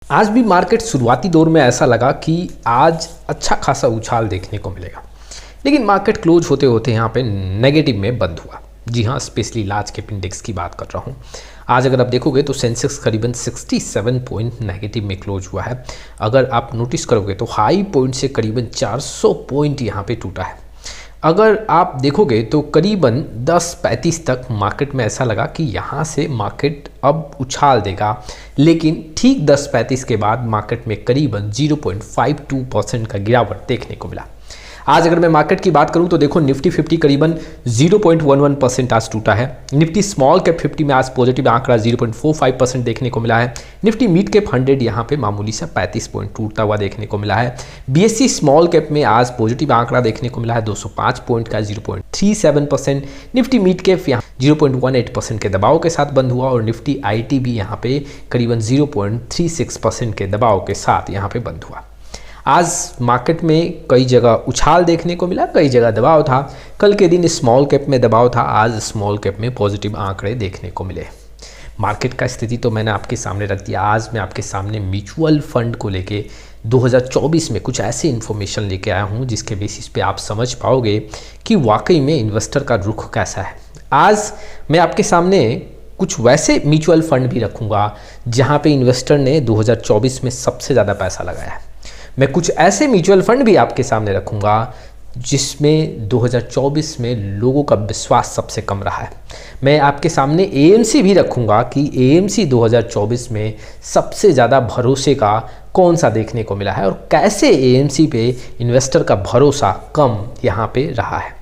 आज भी मार्केट शुरुआती दौर में ऐसा लगा कि आज अच्छा खासा उछाल देखने को मिलेगा, लेकिन मार्केट क्लोज होते होते यहाँ पे नेगेटिव में बंद हुआ। जी हाँ, स्पेशली लार्ज कैप इंडेक्स की बात कर रहा हूँ। आज अगर आप देखोगे तो सेंसेक्स करीबन 67 पॉइंट नेगेटिव में क्लोज हुआ है। अगर आप नोटिस करोगे तो हाई पॉइंट से करीबन 400 पॉइंट यहाँ पे टूटा है। अगर आप देखोगे तो करीबन 10:35 तक मार्केट में ऐसा लगा कि यहाँ से मार्केट अब उछाल देगा, लेकिन ठीक 10:35 के बाद मार्केट में करीबन 0.52% का गिरावट देखने को मिला। आज अगर मैं मार्केट की बात करूं तो देखो निफ्टी 50 करीबन 0.11% आज टूटा है। निफ्टी स्मॉल कैप 50 में आज पॉजिटिव आंकड़ा 0.45% देखने को मिला है। निफ्टी मिड कैप 100 यहां पे मामूली सा 35 पॉइंट टूटता हुआ देखने को मिला है। बीएसई स्मॉल कैप में आज पॉजिटिव आंकड़ा देखने को मिला है 205 पॉइंट का 0.37%। निफ्टी मिड कैप यहाँ 0.18% के दबाव के साथ बंद हुआ और निफ्टी आईटी भी यहाँ पे करीबन 0.36% के दबाव के साथ यहाँ पे बंद हुआ। आज मार्केट में कई जगह उछाल देखने को मिला, कई जगह दबाव था। कल के दिन स्मॉल कैप में दबाव था, आज स्मॉल कैप में पॉजिटिव आंकड़े देखने को मिले। मार्केट का स्थिति तो मैंने आपके सामने रख दिया। आज मैं आपके सामने म्यूचुअल फंड को लेके 2024 में कुछ ऐसे इन्फॉर्मेशन लेके आया हूँ जिसके बेसिस पे आप समझ पाओगे कि वाकई में इन्वेस्टर का रुख कैसा है। आज मैं आपके सामने कुछ वैसे म्यूचुअल फंड भी रखूँगा जहाँ पे इन्वेस्टर ने 2024 में सबसे ज़्यादा पैसा लगाया है। मैं कुछ ऐसे म्यूचुअल फंड भी आपके सामने रखूंगा जिसमें 2024 में लोगों का विश्वास सबसे कम रहा है। मैं आपके सामने एएमसी भी रखूंगा कि एएमसी 2024 में सबसे ज़्यादा भरोसे का कौन सा देखने को मिला है और कैसे एएमसी पे इन्वेस्टर का भरोसा कम यहाँ पे रहा है।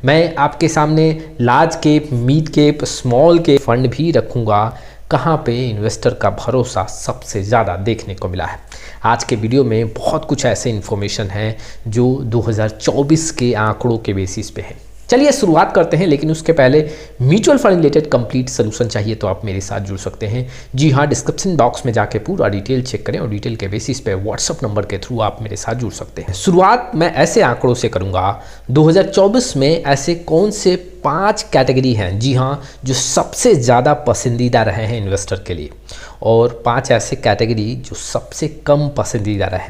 मैं आपके सामने large cap, mid cap, small cap fund भी रखूंगा कहाँ पे इन्वेस्टर का भरोसा सबसे ज़्यादा देखने को मिला है। आज के वीडियो में बहुत कुछ ऐसे इन्फॉर्मेशन है जो 2024 के आंकड़ों के बेसिस पे है। चलिए शुरुआत करते हैं, लेकिन उसके पहले mutual fund related complete solution चाहिए तो आप मेरे साथ जुड़ सकते हैं। जी हाँ, डिस्क्रिप्शन बॉक्स में जाके पूरा डिटेल चेक करें और डिटेल के बेसिस पे व्हाट्सअप नंबर के थ्रू आप मेरे साथ जुड़ सकते हैं। शुरुआत मैं ऐसे आंकड़ों से करूंगा 2024 में ऐसे कौन से 5 कैटेगरी हैं, जी हाँ, जो सबसे ज़्यादा पसंदीदा रहे हैं इन्वेस्टर के लिए, और 5 ऐसे कैटेगरी जो सबसे कम पसंदीदा रहे।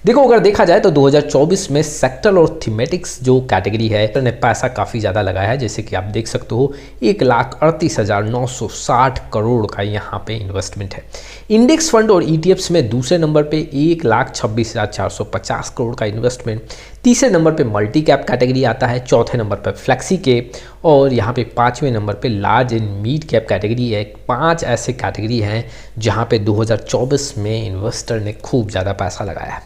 देखो, अगर देखा जाए तो 2024 में सेक्टर और थीमेटिक्स जो कैटेगरी है ने पैसा काफ़ी ज़्यादा लगाया है। जैसे कि आप देख सकते हो 1,38,960 करोड़ का यहाँ पे इन्वेस्टमेंट है। इंडेक्स फंड और ईटीएफ्स में दूसरे नंबर पे 1,26,450 करोड़ का इन्वेस्टमेंट। तीसरे नंबर पे मल्टी कैप कैटेगरी आता है, चौथे नंबर पर फ्लेक्सी कैप और यहाँ पे 5वें नंबर पे large and mid cap category है। 5 ऐसे कैटेगरी हैं जहाँ पे 2024 में इन्वेस्टर ने खूब ज़्यादा पैसा लगाया है।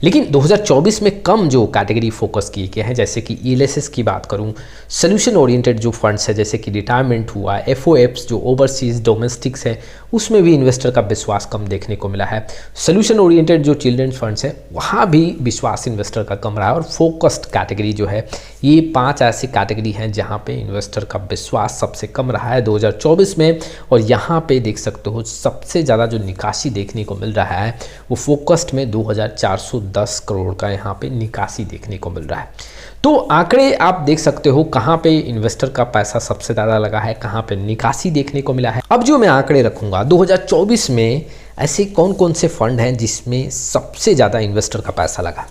लेकिन 2024 में कम जो कैटेगरी फोकस किए गए हैं, जैसे कि ईएलएसएस की बात करूं, सोल्यूशन ओरिएंटेड जो फंड्स है जैसे कि रिटायरमेंट हुआ, एफओएफ्स जो ओवरसीज डोमेस्टिक्स है, उसमें भी इन्वेस्टर का विश्वास कम देखने को मिला है। सोल्यूशन ओरिएंटेड जो चिल्ड्रन फंड्स है वहाँ भी विश्वास इन्वेस्टर का कम रहा है। और फोकस्ड कैटेगरी जो है, ये 5 ऐसी कैटेगरी हैं जहाँ पे इन्वेस्टर का विश्वास सबसे कम रहा है 2024 में। और यहाँ पे देख सकते हो सबसे ज़्यादा जो निकासी देखने को मिल रहा है वो फोकस्ड में 2,410 करोड़ का यहाँ पे निकासी देखने को मिल रहा है। तो आंकड़े आप देख सकते हो कहाँ पे इन्वेस्टर का पैसा सबसे ज़्यादा लगा है, कहाँ पे निकासी देखने को मिला है। अब जो मैं आंकड़े रखूँगा 2024 में ऐसे कौन कौन से फंड हैं जिसमें सबसे ज़्यादा इन्वेस्टर का पैसा लगा,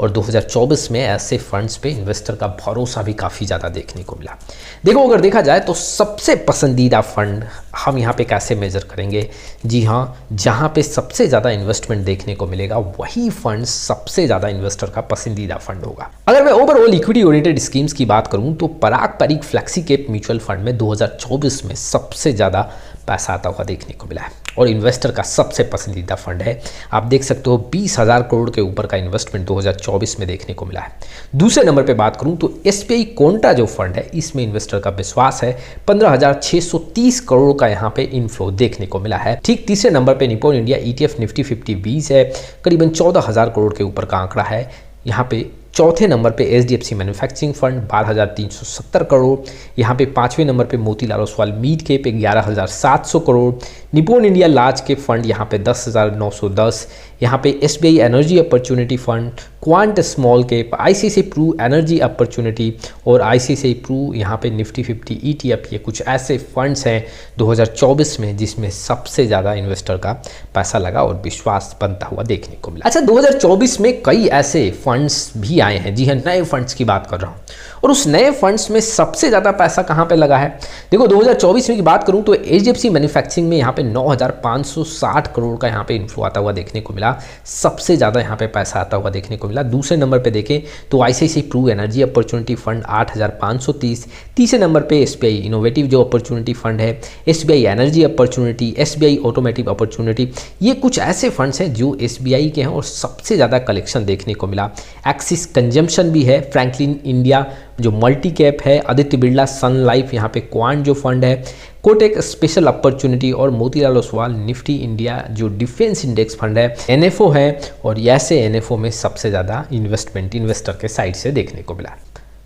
और 2024 में ऐसे फंड्स पे इन्वेस्टर का भरोसा भी काफ़ी ज़्यादा देखने को मिला। देखो, अगर देखा जाए तो सबसे पसंदीदा फंड हम यहाँ पे कैसे मेजर करेंगे, जी हाँ, जहाँ पे सबसे ज़्यादा इन्वेस्टमेंट देखने को मिलेगा वही फंड सबसे ज़्यादा इन्वेस्टर का पसंदीदा फंड होगा। अगर मैं ओवरऑल इक्विटी ओरिएंटेड स्कीम्स की बात करूँ तो पराग परिक फ्लेक्सी कैप म्यूचुअल फंड में 2024 में सबसे ज़्यादा पैसा आता हुआ देखने को मिला है और इन्वेस्टर का सबसे पसंदीदा फंड है। आप देख सकते हो 20,000 करोड़ के ऊपर का इन्वेस्टमेंट 2024 में देखने को मिला है। दूसरे नंबर पे बात करूं तो एसबीआई कोंटा जो फंड है इसमें इन्वेस्टर का विश्वास है। 15,630 करोड़ का यहाँ पे इनफ्लो देखने को मिला है। ठीक तीसरे नंबर पे निप्पॉन इंडिया ईटीएफ निफ्टी 50 20 है, करीबन 14,000 करोड़ के ऊपर का आंकड़ा है। यहाँ पे चौथे नंबर पे HDFC मैन्युफैक्चरिंग फंड 12,370 करोड़। यहाँ पे पाँचवें नंबर पे Motilal Oswal mid cap 11,700 crore. Nippon India large cap fund यहाँ पे 10,910। यहाँ पे SBI energy opportunity fund, Quant small cap, ICICI Pru energy opportunity और ICICI प्रू यहाँ पे निफ्टी 50 ETF, ये कुछ ऐसे फंड्स हैं 2024 में जिसमें सबसे ज़्यादा इन्वेस्टर का पैसा लगा और विश्वास बनता हुआ देखने को मिला। अच्छा, 2024 में कई ऐसे फंड्स भी आए हैं, जी हाँ, नए फंड्स की बात कर रहा हूँ। और उस नए फंड्स में सबसे ज़्यादा पैसा कहाँ पे लगा है? देखो 2024 में की बात करूँ तो HDFC मैन्युफैक्चरिंग में यहाँ पे 9,560 करोड़ का यहाँ पे इन्फ्लो आता हुआ देखने को मिला, सबसे ज़्यादा यहाँ पे पैसा आता हुआ देखने को मिला। दूसरे नंबर पे देखें तो ICICI Pru energy opportunity fund 8,530। तीसरे नंबर पे SBI इनोवेटिव जो अपॉर्चुनिटी फंड है, SBI energy opportunity, SBI automotive opportunity, ये कुछ ऐसे फंड्स हैं जो SBI के हैं और सबसे ज़्यादा कलेक्शन देखने को मिला। एक्सिस कंजम्पशन भी है, फ्रैंकलिन इंडिया जो मल्टी कैप है, आदित्य बिरला सन लाइफ, यहाँ पे क्वांट जो फंड है, कोटेक स्पेशल अपॉर्चुनिटी और मोतीलाल ओसवाल निफ्टी इंडिया जो डिफेंस इंडेक्स फंड है, NFO है। और ऐसे NFO में सबसे ज़्यादा इन्वेस्टमेंट इन्वेस्टर के साइड से देखने को मिला।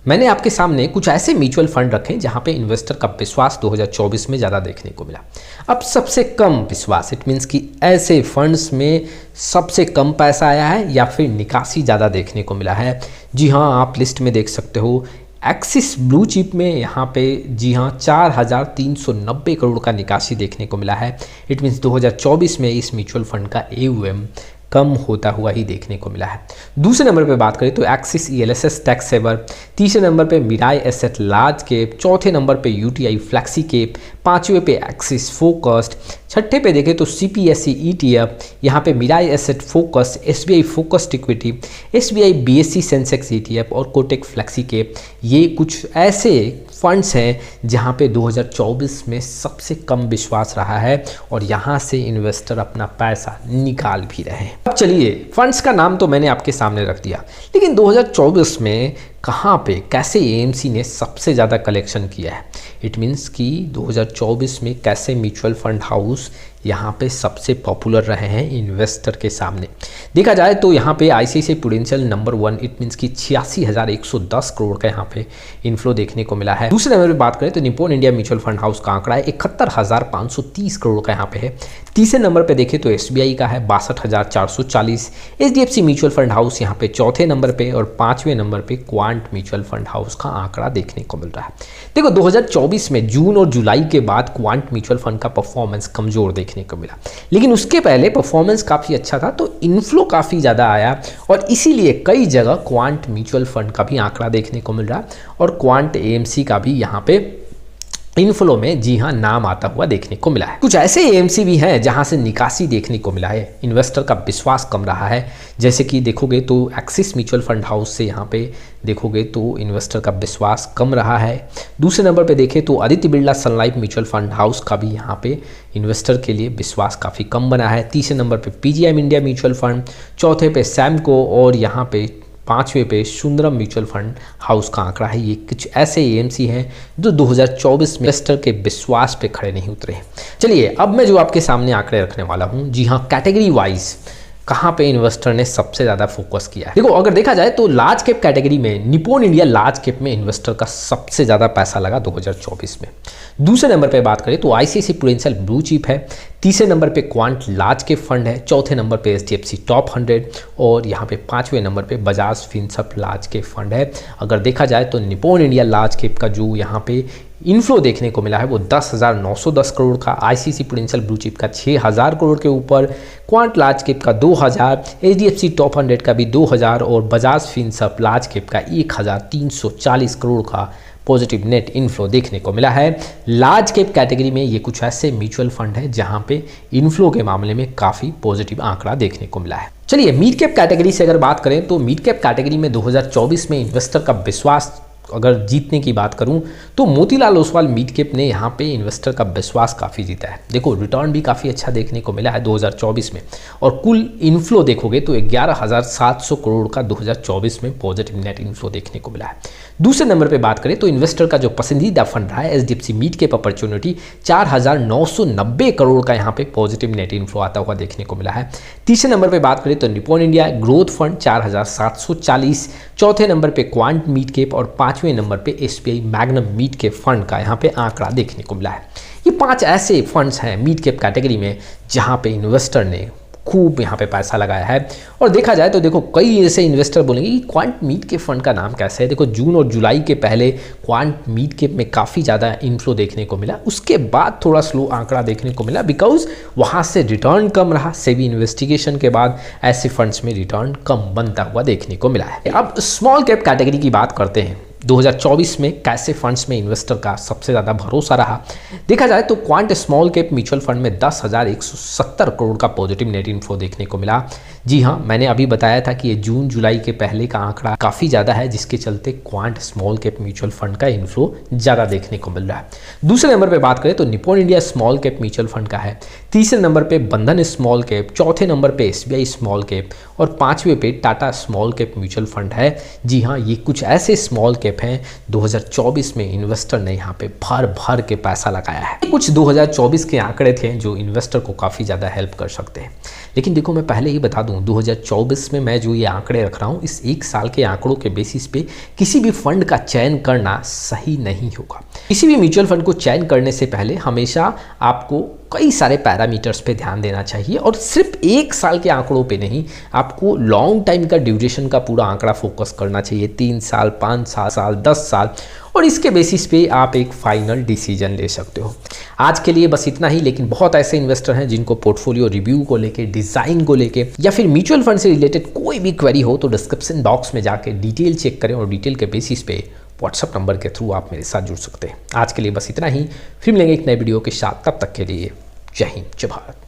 मैंने आपके सामने कुछ ऐसे म्यूचुअल फंड रखे जहां पे इन्वेस्टर का विश्वास 2024 में ज़्यादा देखने को मिला। अब सबसे कम विश्वास, इट मीन्स कि ऐसे फंड्स में सबसे कम पैसा आया है या फिर निकासी ज़्यादा देखने को मिला है। जी हाँ, आप लिस्ट में देख सकते हो एक्सिस ब्लू चिप में यहाँ पे जी हाँ 4,390 करोड़ का निकासी देखने को मिला है। इट मीन्स 2024 में इस म्यूचुअल फंड का AUM कम होता हुआ ही देखने को मिला है। दूसरे नंबर पे बात करें तो एक्सिस ELSS टैक्स सेवर, तीसरे नंबर पे मिराई एसेट लार्ज कैप, चौथे नंबर पे UTI फ्लैक्सी कैप, पांचवें पे एक्सिस फोकस्ड, छठे पे देखें तो CPSE ETF, यहाँ पे Mirae asset focus, SBI focused equity, SBI BSE Sensex ETF और कोटेक फ्लैक्सी कैप, ये कुछ ऐसे फंड्स हैं जहाँ पे 2024 में सबसे कम विश्वास रहा है और यहाँ से इन्वेस्टर अपना पैसा निकाल भी रहे हैं। अब चलिए, फंड्स का नाम तो मैंने आपके सामने रख दिया, लेकिन 2024 में कहाँ पे कैसे AMC ने सबसे ज़्यादा कलेक्शन किया है, इट मीन्स कि 2024 में कैसे म्यूचुअल फंड हाउस यहाँ पे सबसे पॉपुलर रहे हैं इन्वेस्टर के सामने। देखा जाए तो यहाँ पे ICICI prudential number 1, it means कि 86,110 करोड़ का यहाँ पे इन्फ्लो देखने को मिला है। दूसरे नंबर पे बात करें तो Nippon India mutual fund house का आंकड़ा है 71,530 करोड़ का यहाँ पे है। तीसरे नंबर पे देखें तो SBI का है 62,440। HDFC म्यूचुअल फंड हाउस यहाँ पे चौथे नंबर पे और पाँचवें नंबर पे क्वांट म्यूचुअल फंड हाउस का आंकड़ा देखने को मिल रहा है। देखो 2024 में जून और जुलाई के बाद क्वांट म्यूचुअल फंड का परफॉर्मेंस कमजोर देखने को मिला, लेकिन उसके पहले परफॉर्मेंस काफ़ी अच्छा था, तो इन्फ्लो काफ़ी ज़्यादा आया और इसीलिए कई जगह क्वांट म्यूचुअल फंड का भी आंकड़ा देखने को मिल रहा और क्वांट AMC का भी यहाँ पे इनफ्लो में जी हाँ नाम आता हुआ देखने को मिला है। कुछ ऐसे AMC भी हैं जहां से निकासी देखने को मिला है, इन्वेस्टर का विश्वास कम रहा है। जैसे कि देखोगे तो एक्सिस म्यूचुअल फंड हाउस से यहाँ पे देखोगे तो इन्वेस्टर का विश्वास कम रहा है। दूसरे नंबर पे देखें तो आदित्य बिरला सन लाइफ म्यूचुअल फंड हाउस का भी यहाँ पे इन्वेस्टर के लिए विश्वास काफ़ी कम बना है। तीसरे नंबर पे PGIM इंडिया म्यूचुअल फंड, चौथे पे सैमको और यहाँ पे पाँचवें पे सुंदरम म्यूचुअल फंड हाउस का आंकड़ा है। ये कुछ ऐसे AMC हैं जो 2024 में इन्वेस्टर के विश्वास पे खड़े नहीं उतरे। चलिए, अब मैं जो आपके सामने आंकड़े रखने वाला हूँ, जी हाँ, कैटेगरी वाइज कहाँ पे इन्वेस्टर ने सबसे ज़्यादा फोकस किया है। देखो, अगर देखा जाए तो लार्ज कैप कैटेगरी में निप्पॉन इंडिया लार्ज कैप में इन्वेस्टर का सबसे ज़्यादा पैसा लगा 2024 में। दूसरे नंबर पे बात करें तो ICICI प्रूडेंशियल ब्लू चिप है। तीसरे नंबर पे क्वांट लार्ज कैप फंड है। चौथे नंबर पे HDFC टॉप 100 और यहाँ पे पाँचवें नंबर पे Bajaj Finserv large cap fund है। अगर देखा जाए तो निप्पॉन इंडिया लार्ज कैप का जो यहाँ पे इन्फ्लो देखने को मिला है वो 10,910 करोड़ का, ICICI प्रूडेंशियल ब्लू चिप का 6,000 करोड़ के ऊपर, क्वांट लार्ज कैप का 2,000, HDFC टॉप 100 का भी 2,000 और बजाज फिनसर्व लार्ज कैप का 1,340 करोड़ का पॉजिटिव नेट इन्फ्लो देखने को मिला है। लार्ज कैप कैटेगरी में ये कुछ ऐसे म्यूचुअल फंड है जहां पे इन्फ्लो के मामले में काफ़ी पॉजिटिव आंकड़ा देखने को मिला है। चलिए, मिड कैप कैटेगरी से अगर बात करें तो मिड कैप कैटेगरी में 2024 में इन्वेस्टर का विश्वास अगर जीतने की बात करूं तो मोतीलाल ओसवाल मिड कैप ने यहाँ पे इन्वेस्टर का विश्वास काफ़ी जीता है। देखो रिटर्न भी काफ़ी अच्छा देखने को मिला है 2024 में, और कुल इन्फ्लो देखोगे तो 11,700 करोड़ का 2024 में पॉजिटिव नेट इन्फ्लो देखने को मिला है। दूसरे नंबर पे बात करें तो इन्वेस्टर का जो पसंदीदा फंड रहा है HDFC mid cap opportunity 4,990 crore का यहाँ पे पॉजिटिव नेट इन्फ्लो आता हुआ देखने को मिला है। तीसरे नंबर पे बात करें तो निप्पॉन इंडिया ग्रोथ फंड 4,740, चौथे नंबर पे क्वांट मिड कैप और पांचवें नंबर पे SBI magnum mid cap fund का यहाँ पे आंकड़ा देखने को मिला है। ये 5 ऐसे फंड्स हैं मिड कैप कैटेगरी में जहाँ पे इन्वेस्टर ने खूब यहाँ पे पैसा लगाया है। और देखा जाए तो देखो कई ऐसे इन्वेस्टर बोलेंगे कि क्वांट मिड कैप फंड का नाम कैसे है। देखो जून और जुलाई के पहले क्वांट मिड कैप में काफ़ी ज़्यादा इन्फ्लो देखने को मिला, उसके बाद थोड़ा स्लो आंकड़ा देखने को मिला बिकॉज वहाँ से रिटर्न कम रहा। सेबी इन्वेस्टिगेशन के बाद ऐसे फंड्स में रिटर्न कम बनता हुआ देखने को मिला है। अब स्मॉल कैप कैटेगरी की बात करते हैं। 2024 में कैसे फंड्स में इन्वेस्टर का सबसे ज़्यादा भरोसा रहा। देखा जाए तो quant small cap mutual fund में 10,170 करोड़ का पॉजिटिव नेट इन्फ्लो देखने को मिला। जी हाँ, मैंने अभी बताया था कि ये जून जुलाई के पहले का आंकड़ा काफ़ी ज़्यादा है, जिसके चलते quant small cap mutual fund का इन्फ्लो ज़्यादा देखने को मिल रहा है। दूसरे नंबर पर बात करें तो Nippon India small cap mutual fund का है, तीसरे नंबर पर बंधन स्मॉल कैप, चौथे नंबर पर SBI स्मॉल कैप और पाँचवें पे Tata small cap mutual fund है। जी हाँ, ये कुछ ऐसे स्मॉल कैप हैं 2024 में इन्वेस्टर ने यहाँ पे भर भर के पैसा लगाया है। कुछ 2024 के आंकड़े थे जो इन्वेस्टर को काफ़ी ज़्यादा हेल्प कर सकते हैं। लेकिन देखो मैं पहले ही बता दूं 2024 में मैं जो ये आंकड़े रख रहा हूँ इस एक साल के आंकड़ों के बेसिस पे किसी भी फंड का चयन करना सही नहीं होगा। किसी भी म्यूचुअल फंड को चयन करने से पहले हमेशा आपको कई सारे पैरामीटर्स पे ध्यान देना चाहिए और सिर्फ एक साल के आंकड़ों पे नहीं, आपको लॉन्ग टाइम का ड्यूरेशन का पूरा आंकड़ा फोकस करना चाहिए। 3 साल, 5 साल, 10 साल, और इसके बेसिस पे आप एक फाइनल डिसीजन ले सकते हो। आज के लिए बस इतना ही, लेकिन बहुत ऐसे इन्वेस्टर हैं जिनको पोर्टफोलियो रिव्यू को लेके, डिज़ाइन को लेके या फिर म्यूचुअल फंड से रिलेटेड कोई भी क्वेरी हो तो डिस्क्रिप्शन बॉक्स में जाके डिटेल चेक करें और डिटेल के बेसिस पे व्हाट्सअप नंबर के थ्रू आप मेरे साथ जुड़ सकते हैं। आज के लिए बस इतना ही, फिर मिलेंगे एक नए वीडियो के साथ, तब तक के लिए जय हिंद, जय भारत।